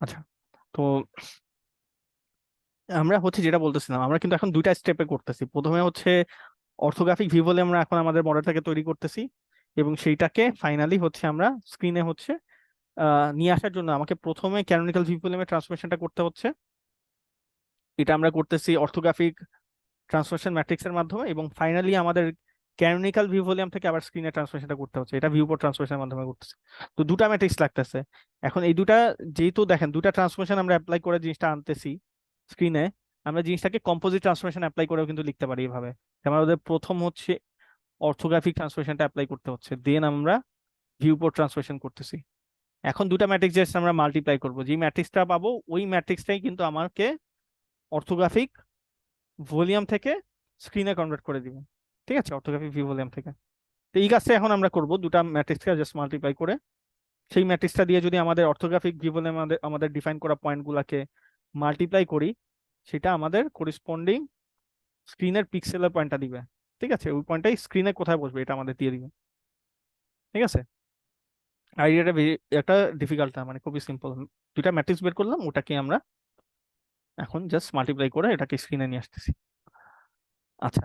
আচ্ছা, তো আমরা হচ্ছে যেটা বলতেছিলাম, আমরা কিন্তু এখন দুইটা স্টেপে করতেছি। প্রথমে হচ্ছে অর্থোগ্রাফিক ভিউ বলে আমরা এখন আমাদের মডেলটাকে তৈরি করতেছি, এবং সেইটাকে ফাইনালি হচ্ছে আমরা স্ক্রিনে হচ্ছে নিয়ে আসার জন্য আমাকে প্রথমে ক্যানোনিকাল ভিউ ভলিউমে ট্রান্সফরমেশনটা করতে হচ্ছে। এটা আমরা করতেছি অর্থোগ্রাফিক ট্রান্সফরমেশন ম্যাট্রিক্সের মাধ্যমে, এবং ফাইনালি আমাদের ক্যানোনিকাল ভিউ ভলিউম থেকে আবার স্ক্রিনে ট্রান্সফরমেশনটা করতে হচ্ছে, এটা ভিউ পোর্ট ট্রান্সফরমেশনের মাধ্যমে করতেছি। তো দুটা ম্যাট্রিক্স লাগতেছে। এখন এই দুটা, যেহেতু দেখেন দুটা ট্রান্সফরমেশন আমরা অ্যাপ্লাই করে জিনিসটা আনতেছি স্ক্রিনে, আমরা জিনিসটাকে কম্পোজিট ট্রান্সফরমেশন অ্যাপ্লাই করেও কিন্তু লিখতে পারি এভাবে। আমাদের প্রথম হচ্ছে অর্থোগ্রাফিক ট্রান্সফরমেশনটা অ্যাপ্লাই করতে হচ্ছে, দেন আমরা ভিউ পোর্ট ট্রান্সফরমেশন করতেছি। এখন দুটা ম্যাট্রিক্স জাস্ট আমরা মাল্টিপ্লাই করবো, যে ম্যাট্রিক্সটা পাবো ওই ম্যাট্রিক্সটাই কিন্তু আমাকে অর্থোগ্রাফিক ভলিউম থেকে স্ক্রিনে কনভার্ট করে দিবে। ঠিক আছে, অর্থোগ্রাফিক ভিউ ভলিউম থেকে। তো এই কাজটা এখন আমরা করব, দুটা ম্যাট্রিক্সকে জাস্ট মাল্টিপ্লাই করে সেই ম্যাট্রিক্সটা দিয়ে যদি আমাদের অর্থোগ্রাফিক ভিউ ভলিউম আমাদের আমাদের ডিফাইন করা পয়েন্টগুলোকে মাল্টিপ্লাই করি, সেটা আমাদের করিসপন্ডিং স্ক্রিনের পিক্সেলের পয়েন্টটা দিবে। ঠিক আছে, ওই পয়েন্টটাই স্ক্রিনে কোথায় বসবে এটা আমাদের দিয়ে দিবে। ঠিক আছে, আইডিয়াটা একটা ডিফিকাল্ট না, মানে খুবই সিম্পল। দুইটা ম্যাট্রিক্স বের করলাম, ওটাকে আমরা এখন জাস্ট মাল্টিপ্লাই করে এটাকে স্ক্রিনে নিয়ে আসতেছি। আচ্ছা,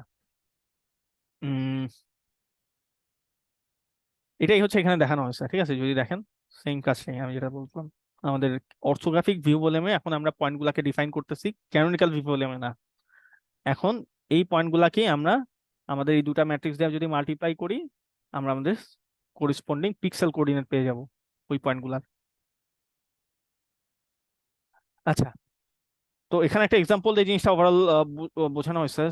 উম এটাই হচ্ছে এখানে দেখানো হয়েছে। ঠিক আছে, যদি দেখেন সেম কাজটাই আমি যেটা বললাম, আমাদের অর্থোগ্রাফিক ভিউ ভলিউমে এখন আমরা পয়েন্টগুলোকে ডিফাইন করতেছি, ক্যানোনিকাল ভিউ ভলিউমে না। এখন এই পয়েন্টগুলোকে আমরা আমাদের এই দুটা ম্যাট্রিক্স দিয়ে যদি মাল্টিপ্লাই করি, আমরা আমাদের করিসপন্ডিং পিক্সেল কোঅর্ডিনেট পেয়ে যাব ওই পয়েন্টগুলার। আচ্ছা, তো এখানে একটা এক্সাম্পল দিয়ে জিনিসটা ওভারঅল বোঝানো হয়েছে।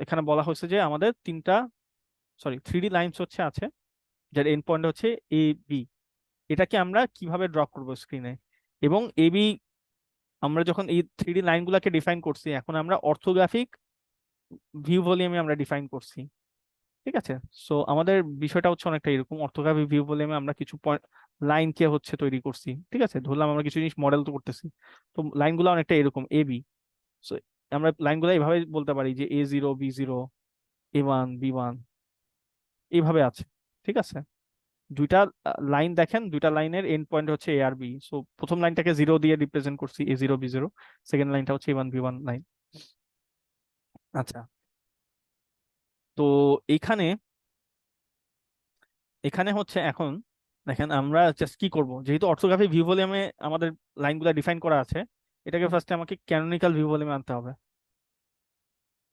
এখানে বলা হয়েছে যে আমাদের তিনটা, সরি 3D লাইনস হচ্ছে আছে, যার এন্ড পয়েন্ট হচ্ছে এ বি। এটাকে আমরা কিভাবে ড্র করব স্ক্রিনে, এবং এ বি আমরা যখন এই 3D লাইনগুলোকে ডিফাইন করছি, এখন আমরা অর্থোগ্রাফিক ভিউ ভলিউমে আমরা ডিফাইন করছি। ঠিক আছে, সো আমাদের বিষয়টা হচ্ছে অনেকটা এরকম, অর্থোগ্রাফিক ভিউ ভলিউমে আমরা কিছু পয়েন্ট লাইনকে হচ্ছে তৈরি করছি। ঠিক আছে, ধরলাম আমরা কিছু জিনিস মডেল তো করতেছি, তো লাইনগুলো অনেকটা এরকম এ বি। সো আমরা লাইনগুলো এইভাবে বলতে পারি যে A0 B0 A1 B1 এইভাবে আছে। ঠিক আছে, দুইটা লাইন দেখেন, দুইটা লাইনের এন্ড পয়েন্ট হচ্ছে এ আর বি। সো প্রথম লাইনটাকে জিরো দিয়ে রিপ্রেজেন্ট করছি A0 B0, সেকেন্ড লাইনটা হচ্ছে A1 B1 লাইন। আচ্ছা, তো এখানে এখানে হচ্ছে এখন দেখেন আমরা জাস্ট কি করব, যেহেতু অর্থোগ্রাফিক ভিউ ভলিউমে আমাদের লাইনগুলো ডিফাইন করা আছে, এটাকে ফার্স্টে আমাকে ক্যানোনিকাল ভিউ ভলিউমে আনতে হবে।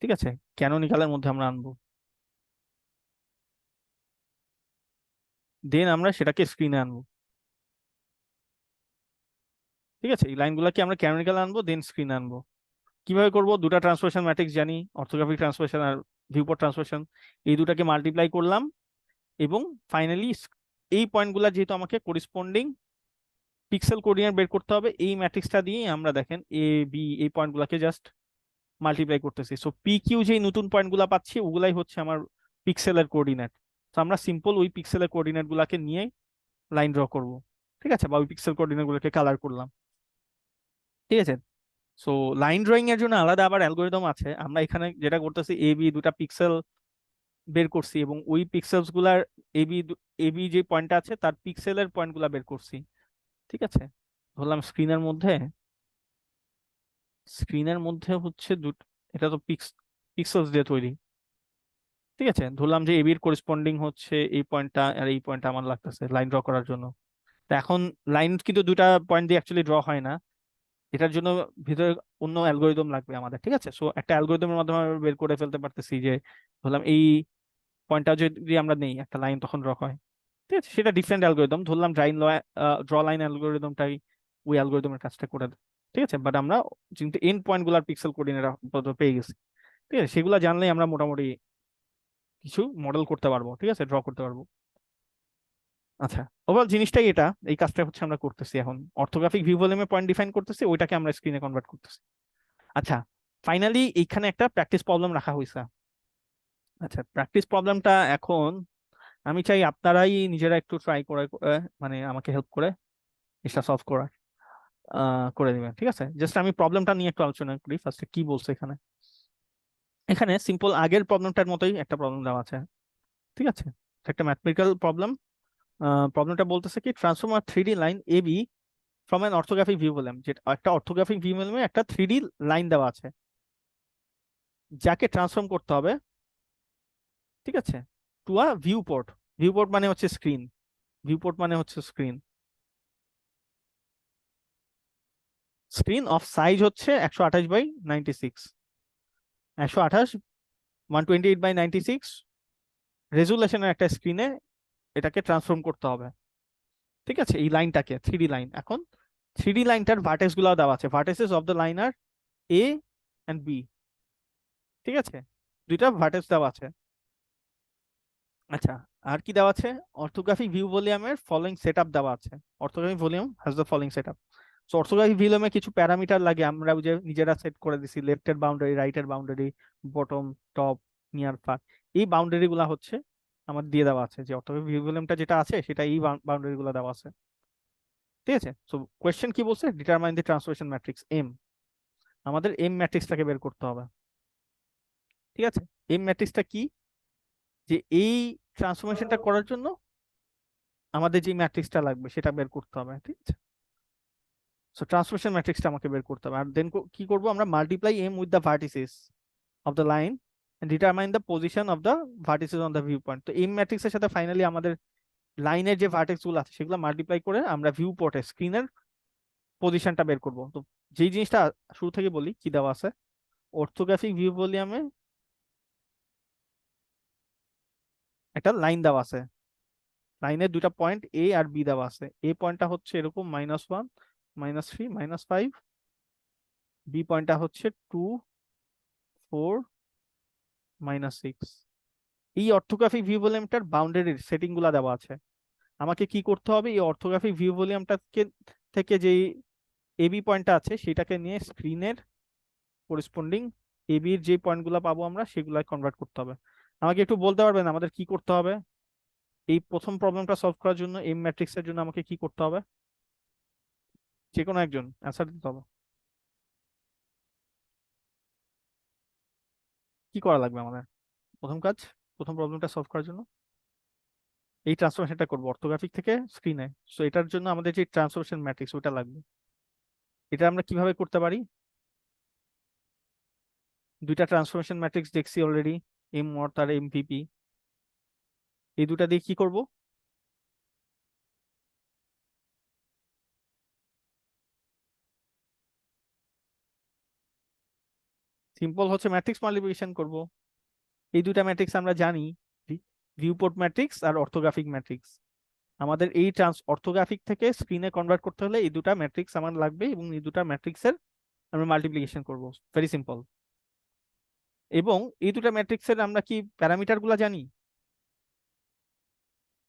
ঠিক আছে, ক্যানোনিকালের মধ্যে আমরা আনবো, দেন আমরা সেটাকে স্ক্রিনে আনবো। ঠিক আছে, এই লাইনগুলোকে আমরা ক্যানোনিকাল আনবো, দেন স্ক্রিনে আনবো। কিভাবে করব, দুটা ট্রান্সফরমেশন ম্যাট্রিক্স জানি, অর্থোগ্রাফিক ট্রান্সফরমেশন আর ভিউপোর্ট ট্রান্সফরমেশন। এই দুটাকে মাল্টিপ্লাই করলাম, এবং ফাইনালি এই পয়েন্টগুলো যেহেতু আমাকে করিসপন্ডিং পিক্সেল কোঅর্ডিনেট বের করতে হবে, এই ম্যাট্রিক্সটা দিয়ে আমরা দেখেন এ বি এই পয়েন্টগুলোকে জাস্ট মাল্টিপ্লাই করতেছি। সো পি কিউ যে নতুন পয়েন্টগুলো পাচ্ছি ওগুলাই হচ্ছে আমার পিক্সেলের কোঅর্ডিনেট। তো আমরা সিম্পল ওই পিক্সেলের কোঅর্ডিনেট গুলাকে নিয়ে লাইন ড্র করব। ঠিক আছে, বা ওই পিক্সেল কোঅর্ডিনেট গুলোকে কালার করলাম। ঠিক আছে, সো লাইন ড্রয়িং এর জন্য আলাদা আবার অ্যালগোরিদম আছে। আমরা এখানে যেটা করতেছি, এ বি দুটা পিক্সেল বের করছি, এবং ওই পিক্সেলস গুলার এবি এবি যে পয়েন্ট আছে তার পিক্সেলের পয়েন্ট গুলা বের করছি। ঠিক আছে, ধরলাম স্ক্রিনের মধ্যে হচ্ছে এটা তো পিক্সেলস দিয়ে তৈরি। ঠিক আছে, ধরলাম যে এবির করিসপন্ডিং হচ্ছে এই পয়েন্টটা, আর এই পয়েন্টটা আমার লাগতেছে লাইন ড্র করার জন্য। তো এখন লাইন কিন্তু দুটা পয়েন্ট দিয়ে অ্যাকচুয়ালি ড্র হয় না, এটার জন্য ভিতরে অন্য অ্যালগোরিদম লাগবে আমাদের। ঠিক আছে, সো একটা অ্যালগোরিদমের মাধ্যমে আমরা বের করে ফেলতে পারতেছি যে ধরলাম এই পয়েন্টটা যদি আমরা নেই, একটা লাইন তখন ড্র হয়। ঠিক আছে, সেটা ডিফারেন্ট অ্যালগোরিদম, ধরলাম ড্র লাইন অ্যালগোরিদমটাই ওই অ্যালগোরিদমের কাজটা করে দেয়। ঠিক আছে, বাট আমরা কিন্তু এন্ড পয়েন্ট গুলার পিক্সেল কোঅর্ডিনেট পেয়ে গেছি। ঠিক আছে, সেগুলো জানলেই আমরা মোটামুটি কিছু মডেল করতে পারবো। ঠিক আছে, ড্র করতে পারবো। আচ্ছা, ওভারঅল জিনিসটাই এটা, এই কাজটা হচ্ছে আমরা করতেছি এখন, অর্থোগ্রাফিক ভিউ ভলিউমে পয়েন্ট ডিফাইন করতেছি, ওইটাকে আমরা স্ক্রিনে কনভার্ট করতেছি। আচ্ছা, ফাইনালি এইখানে একটা প্র্যাকটিস প্রবলেম রাখা হয়েছে। আচ্ছা, প্র্যাকটিস প্রবলেমটা এখন আমি চাই আপনারাই নিজেরা একটু ট্রাই করে মানে আমাকে হেল্প করে এটা সলভ করার করে দিবেন। ঠিক আছে, জাস্ট আমি প্রবলেমটা নিয়ে একটু আলোচনা করি ফার্স্টে কি বলছে এখানে। এখানে সিম্পল আগের প্রবলেমটার মতোই একটা প্রবলেম দেওয়া আছে। ঠিক আছে, এটা একটা ম্যাথমেটিক্যাল প্রবলেম। প্রবলেমটা বলতেছে কি, transform a 3D line AB from an orthographic view বললাম, যেটা একটা অর্থোগ্রাফিক ভিউ বললাম একটা 3D লাইন দেওয়া আছে যাকে ট্রান্সফর্ম করতে হবে, ঠিক আছে, to a view port. View port মানে হচ্ছে স্ক্রিন, ভিউ পোর্ট মানে হচ্ছে স্ক্রিন। স্ক্রিন অফ সাইজ হচ্ছে 128/96, 128 128/96 রেজুলেশনের একটা স্ক্রিনে এটাকে ট্রান্সফর্ম করতে হবে, ঠিক আছে, এই লাইনটাকে 3D লাইন। এখন 3D লাইনটার ভার্টেক্স গুলো দেওয়া আছে, ভার্টেক্সেস অফ দ্য লাইন আর এ এন্ড বি, ঠিক আছে, দুইটা ভার্টেক্স দেওয়া আছে। আচ্ছা, আর কি দেওয়া আছে? অর্থোগ্রাফিক ভিউ ভলিউমের ফলোইং সেটআপ দেওয়া আছে। Orthographic volume has the following setup. So orthographic ভলিউমে কিছু প্যারামিটার লাগে, আমরা ওই যে নিজেরা সেট করে দিছি, লেফটের বাউন্ডারি, রাইটের boundary, bottom, top, near, far, এই বাউন্ডারি গুলা হচ্ছে আমার দিয়ে দেওয়া আছে, যে অর্থোগ্রাফিক ভিউ ভলিউমটা যেটা আছে সেটা এই বাউন্ডারি গুলো দেওয়া আছে, ঠিক আছে। সো কোয়েশ্চেন কি বলছে? ডিটারমাইন দি ট্রান্সফরমেশন ম্যাট্রিক্স এম। আমাদের এম ম্যাট্রিক্সটাকে বের করতে হবে, ঠিক আছে। এম ম্যাট্রিক্সটা কি? যে এই ট্রান্সফরমেশনটা করার জন্য আমাদের যে ম্যাট্রিক্সটা লাগবে সেটা বের করতে হবে, ঠিক আছে। সো ট্রান্সফরমেশন ম্যাট্রিক্সটা আমাকে বের করতে হবে, আর দেন কি করব আমরা? Multiply M with the vertices of the line and determine the position of the vertices on the view point. তো এম ম্যাট্রিক্সের সাথে ফাইনালি আমাদের লাইনের যে ভার্টেক্স গুলো আছে সেগুলো মাল্টিপ্লাই করে আমরা ভিউ পোর্টে স্ক্রিনের পজিশনটা বের করব। তো যেই জিনিসটা শুরু থেকে বলি, কি দেওয়া আছে? অর্থোগ্রাফিক ভিউ ভলিউমে একটা লাইন দেওয়া আছে, লাইনের দুইটা পয়েন্ট এ আর বি দেওয়া আছে। এ পয়েন্টটা হচ্ছে এরকম -1, -3, -5, বি পয়েন্টটা হচ্ছে 2, 4, -6। এই অর্থোগ্রাফিক ভিউ ভলিউমটার বাউন্ডারির সেটিং গুলা দেওয়া আছে। আমাকে কি করতে হবে? এই অর্থোগ্রাফিক ভিউ ভলিউমটাকে থেকে যেই এবি পয়েন্টটা আছে সেটাকে নিয়ে স্ক্রিনের করেসপন্ডিং এবির যে পয়েন্টগুলো পাবো আমরা সেগুলা কনভার্ট করতে হবে। আমাকে একটু বলতে পারবেন আমাদের কি করতে হবে এই প্রথম প্রবলেমটা সলভ করার জন্য? এম ম্যাট্রিক্সের জন্য আমাকে কি করতে হবে? যে কোনো একজন অ্যান্সার দিতে হবে। কি করা লাগবে আমাদের? প্রথম কাজ, প্রথম প্রবলেমটা সলভ করার জন্য এই ট্রান্সফরমেশনটা করবো অর্থোগ্রাফিক থেকে স্ক্রিনে। সো এটার জন্য আমাদের যে ট্রান্সফরমেশন ম্যাট্রিক্স ওটা লাগবে। এটা আমরা কিভাবে করতে পারি? দুইটা ট্রান্সফরমেশন ম্যাট্রিক্স দেখছি অলরেডি, এম মড আর এমভিপি। এই দুটা দিয়ে কি করব? সিম্পল হচ্ছে ম্যাট্রিক্স মাল্টিপ্লিকেশন করব। এই দুটা ম্যাট্রিক্স আমরা জানি, ভিউপোর্ট ম্যাট্রিক্স আর অর্থোগ্রাফিক ম্যাট্রিক্স। আমাদের এই অর্থোগ্রাফিক থেকে স্ক্রিনে কনভার্ট করতে হলে এই দুটা ম্যাট্রিক্স আমার লাগবে, এবং এই দুটা ম্যাট্রিক্সের আমরা মাল্টিপ্লিকেশন করব। Very simple. এবং এই দুটা ম্যাট্রিক্সের আমরা কি প্যারামিটার গুলা জানি?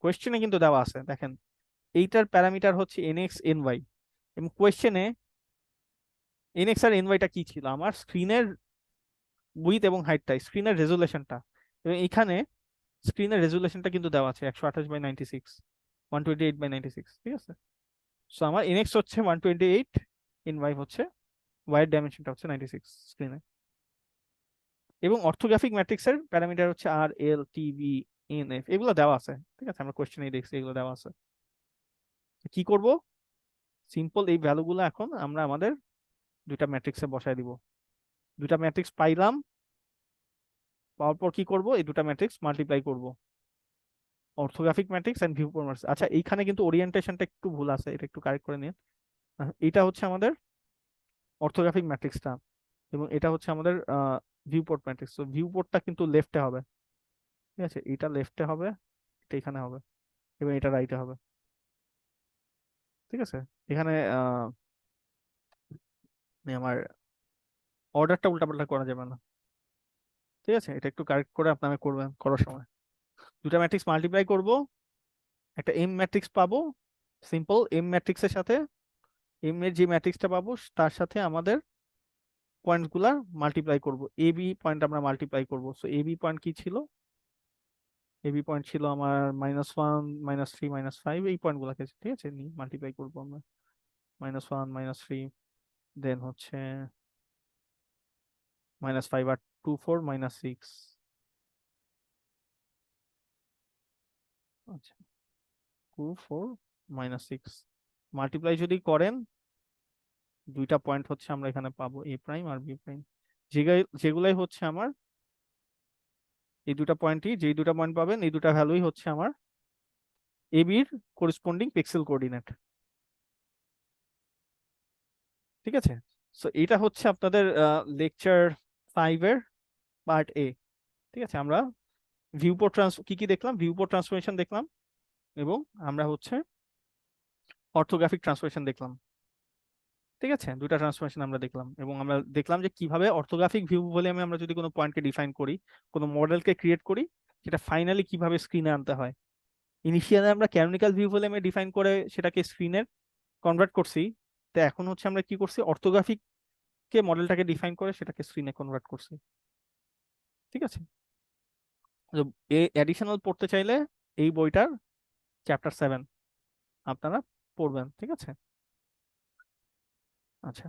কোয়েশ্চেনে কিন্তু দেওয়া আছে, দেখেন এইটার প্যারামিটার হচ্ছে nx ny, এবং কোয়েশ্চেনে nx আর ny টা কি ছিল? আমার স্ক্রিনের উইথ এবং হাইটটা, স্ক্রিনের রেজুলেশনটা, এবং এখানে স্ক্রিনের রেজুলেশনটা কিন্তু দেওয়া আছে 128/96, 128/96, ঠিক আছে। সো আমার nx হচ্ছে 128, ny হচ্ছে, y এর ডাইমেনশনটা হচ্ছে 96 স্ক্রিনে। এবং অর্থোগ্রাফিক ম্যাট্রিক্সের প্যারামিটার হচ্ছে আর এল টি বি এন এফ, এগুলো দেওয়া আছে, ঠিক আছে, আমরা কোশ্চেনেই দেখছি এগুলো দেওয়া আছে। কি করব? সিম্পল এই ভ্যালুগুলো এখন আমরা আমাদের দুইটা ম্যাট্রিক্সে বসায় দিব। দুইটা ম্যাট্রিক্স পাইলাম, পাওয়ার পর কি করব? এই দুটা ম্যাট্রিক্স মাল্টিপ্লাই করব, orthographic matrix and view matrix. আচ্ছা, এইখানে কিন্তু ওরিয়েন্টেশনটা একটু ভুল আছে, এটা একটু কারেক্ট করে নিন। এটা হচ্ছে আমাদের অর্থোগ্রাফিক ম্যাট্রিক্সটা, এবং এটা হচ্ছে আমাদের ভিউপোর্ট ম্যাট্রিক্স। তো ভিউপোর্টটা কিন্তু লেফটে হবে, ঠিক আছে, এটা লেফটে হবে, এটা এখানে হবে, এবং এটা রাইটে হবে, ঠিক আছে। এখানে আমার অর্ডারটা উল্টাপাল্টা করা যাবে না, ঠিক আছে, এটা একটু কারেক্ট করে আপনারা করবেন করার সময়। দুটা ম্যাট্রিক্স মাল্টিপ্লাই করব, একটা এম ম্যাট্রিক্স পাবো। সিম্পল এম ম্যাট্রিক্সের সাথে এম এর যে ম্যাট্রিক্সটা পাবো তার সাথে আমাদের পয়েন্ট গুলা মাল্টিপ্লাই করব। এ বি পয়েন্ট আমরা মাল্টিপ্লাই করব। সো এ বি পয়েন্ট কি ছিল? এ বি পয়েন্ট ছিল আমার -1, -3, -5, এই পয়েন্ট গুলাকে, ঠিক আছে, মাল্টিপ্লাই করবো আমরা। -1, -3, দেন হচ্ছে -5 আর 2, 4, -6। আচ্ছা, 2, 4, -6, মাল্টিপ্লাই যদি করেন দুইটা পয়েন্ট হচ্ছে আমরা এখানে পাবো, এ প্রাইম আর বি প্রাইম, যেগুলাই হচ্ছে আমার এই দুটা পয়েন্টই, যেই দুটা পয়েন্ট পাবেন এই দুটা ভ্যালুই হচ্ছে আমার এ বির করিসপন্ডিং পিক্সেল কোঅর্ডিনেট। ঠিক আছে, সো এটা হচ্ছে আপনাদের লেকচার 5 এর পার্ট এ। ঠিক আছে, আমরা ভিউপোর্ট কি কি দেখলাম, ভিউপোর্ট ট্রান্সফরমেশন দেখলাম, এবং আমরা হচ্ছে অর্থোগ্রাফিক ট্রান্সফরমেশন দেখলাম। ঠিক আছে, দুইটা ট্রান্সফরমেশন আমরা দেখলাম, এবং আমরা দেখলাম যে কিভাবে অর্থোগ্রাফিক ভিউ ভলিউমে আমরা যদি কোনো পয়েন্টকে ডিফাইন করি, কোনো মডেলকে ক্রিয়েট করি, সেটা ফাইনালি কিভাবে স্ক্রিনে আনতে হয়। ইনিশিয়ালি আমরা ক্যানোনিক্যাল ভিউ ভলিউমে ডিফাইন করে সেটাকে স্ক্রিনে কনভার্ট করছি, তো এখন হচ্ছে আমরা কি করছি, অর্থোগ্রাফিক কে মডেলটাকে ডিফাইন করে সেটাকে স্ক্রিনে কনভার্ট করছি। ঠিক আছে, তো এই অ্যাডিশনাল পড়তে চাইলে এই বইটার চ্যাপ্টার 7 আপনারা পড়বেন। ঠিক আছে, আচ্ছা।